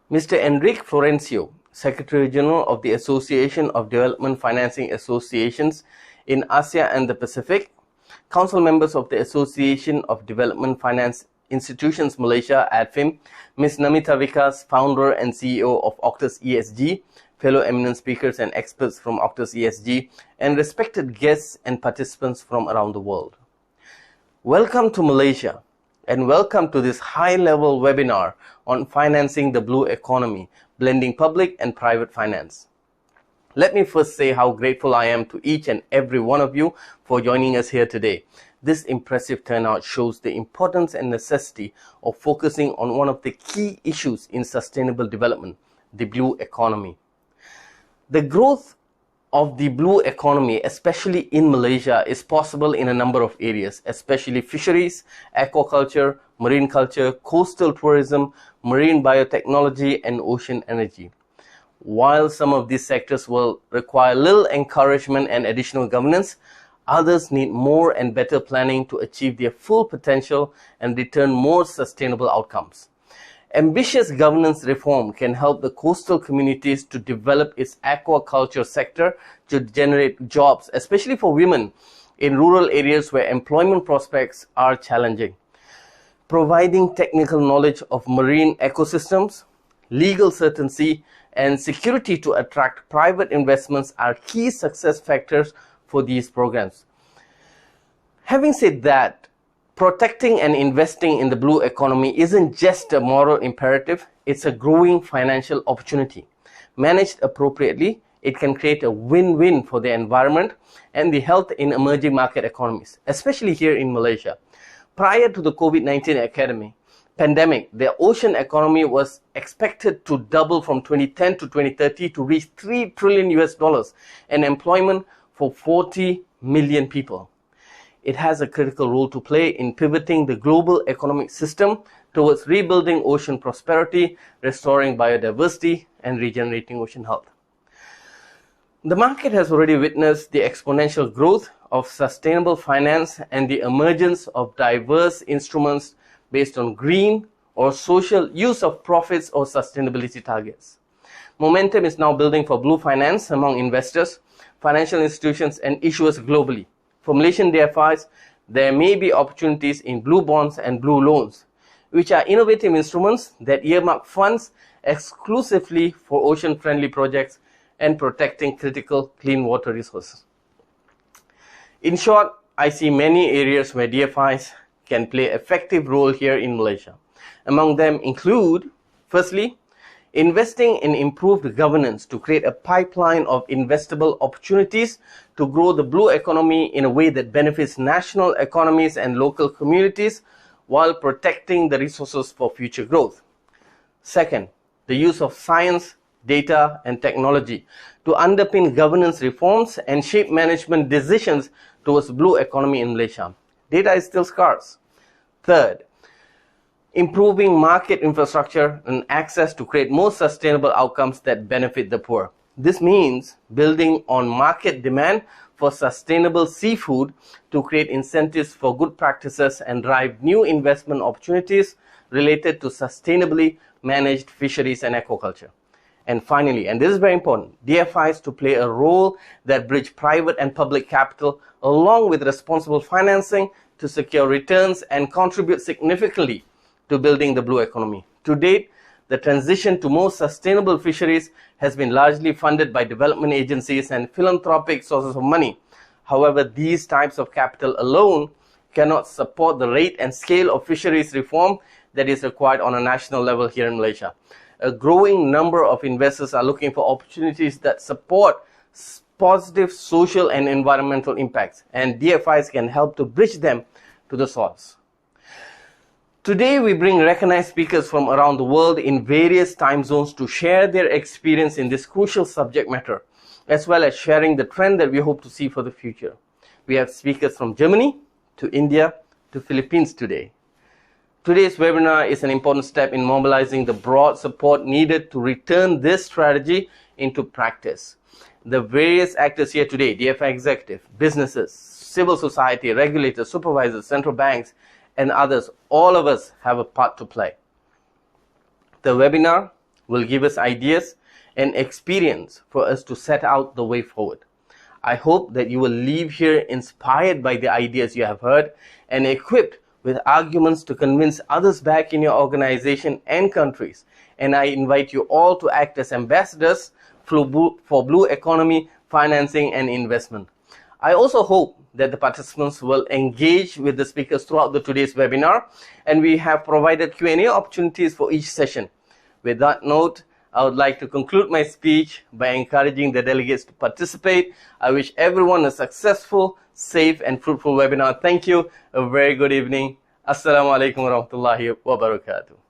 Mr. Enrique Florencio, Secretary General of the Association of Development Financing Associations in Asia and the Pacific, Council members of the Association of Development Finance Institutions Malaysia, ADFIM, Ms. Namita Vikas, founder and CEO of auctusESG, fellow eminent speakers and experts from auctusESG, and respected guests and participants from around the world. Welcome to Malaysia, and welcome to this high-level webinar on financing the blue economy, blending public and private finance. Let me first say how grateful I am to each and every one of you for joining us here today. This impressive turnout shows the importance and necessity of focusing on one of the key issues in sustainable development, the blue economy. The growth of the blue economy, especially in Malaysia, is possible in a number of areas, especially fisheries, aquaculture, marine culture, coastal tourism, marine biotechnology, and ocean energy. While some of these sectors will require little encouragement and additional governance, others need more and better planning to achieve their full potential and return more sustainable outcomes. Ambitious governance reform can help the coastal communities to develop its aquaculture sector to generate jobs, especially for women in rural areas where employment prospects are challenging. Providing technical knowledge of marine ecosystems, legal certainty, and security to attract private investments are key success factors for these programs. Having said that, protecting and investing in the blue economy isn't just a moral imperative, it's a growing financial opportunity. Managed appropriately, it can create a win-win for the environment and the health in emerging market economies, especially here in Malaysia. Prior to the COVID-19 pandemic, the ocean economy was expected to double from 2010 to 2030 to reach $3 trillion and employment for 40 million people. It has a critical role to play in pivoting the global economic system towards rebuilding ocean prosperity, restoring biodiversity, and regenerating ocean health. The market has already witnessed the exponential growth of sustainable finance and the emergence of diverse instruments based on green or social use of profits or sustainability targets. Momentum is now building for blue finance among investors, financial institutions, and issuers globally. For Malaysian DFIs, there may be opportunities in blue bonds and blue loans, which are innovative instruments that earmark funds exclusively for ocean-friendly projects and protecting critical clean water resources. In short, I see many areas where DFIs can play an effective role here in Malaysia. Among them include, firstly, investing in improved governance to create a pipeline of investable opportunities to grow the blue economy in a way that benefits national economies and local communities while protecting the resources for future growth. Second, the use of science, data, and technology to underpin governance reforms and shape management decisions towards blue economy in Malaysia. Data is still scarce. Third, improving market infrastructure and access to create more sustainable outcomes that benefit the poor. This means building on market demand for sustainable seafood to create incentives for good practices and drive new investment opportunities related to sustainably managed fisheries and aquaculture. And finally, and this is very important, DFIs to play a role that bridge private and public capital along with responsible financing to secure returns and contribute significantly to building the blue economy. To date, the transition to more sustainable fisheries has been largely funded by development agencies and philanthropic sources of money. However, these types of capital alone cannot support the rate and scale of fisheries reform that is required on a national level here in Malaysia. A growing number of investors are looking for opportunities that support positive social and environmental impacts, and DFIs can help to bridge them to the source. Today, we bring recognized speakers from around the world in various time zones to share their experience in this crucial subject matter, as well as sharing the trend that we hope to see for the future. We have speakers from Germany to India to Philippines today. Today's webinar is an important step in mobilizing the broad support needed to return this strategy into practice. The various actors here today, DFI executive, businesses, civil society, regulators, supervisors, central banks, and others, all of us have a part to play. The webinar will give us ideas and experience for us to set out the way forward. I hope that you will leave here inspired by the ideas you have heard and equipped with arguments to convince others back in your organization and countries. And I invite you all to act as ambassadors for blue economy, financing and investment. I also hope that the participants will engage with the speakers throughout today's webinar, and we have provided Q&A opportunities for each session. With that note, I would like to conclude my speech by encouraging the delegates to participate. I wish everyone a successful, safe and fruitful webinar. Thank you. A very good evening. Assalamu alaikum warahmatullahi wabarakatuh.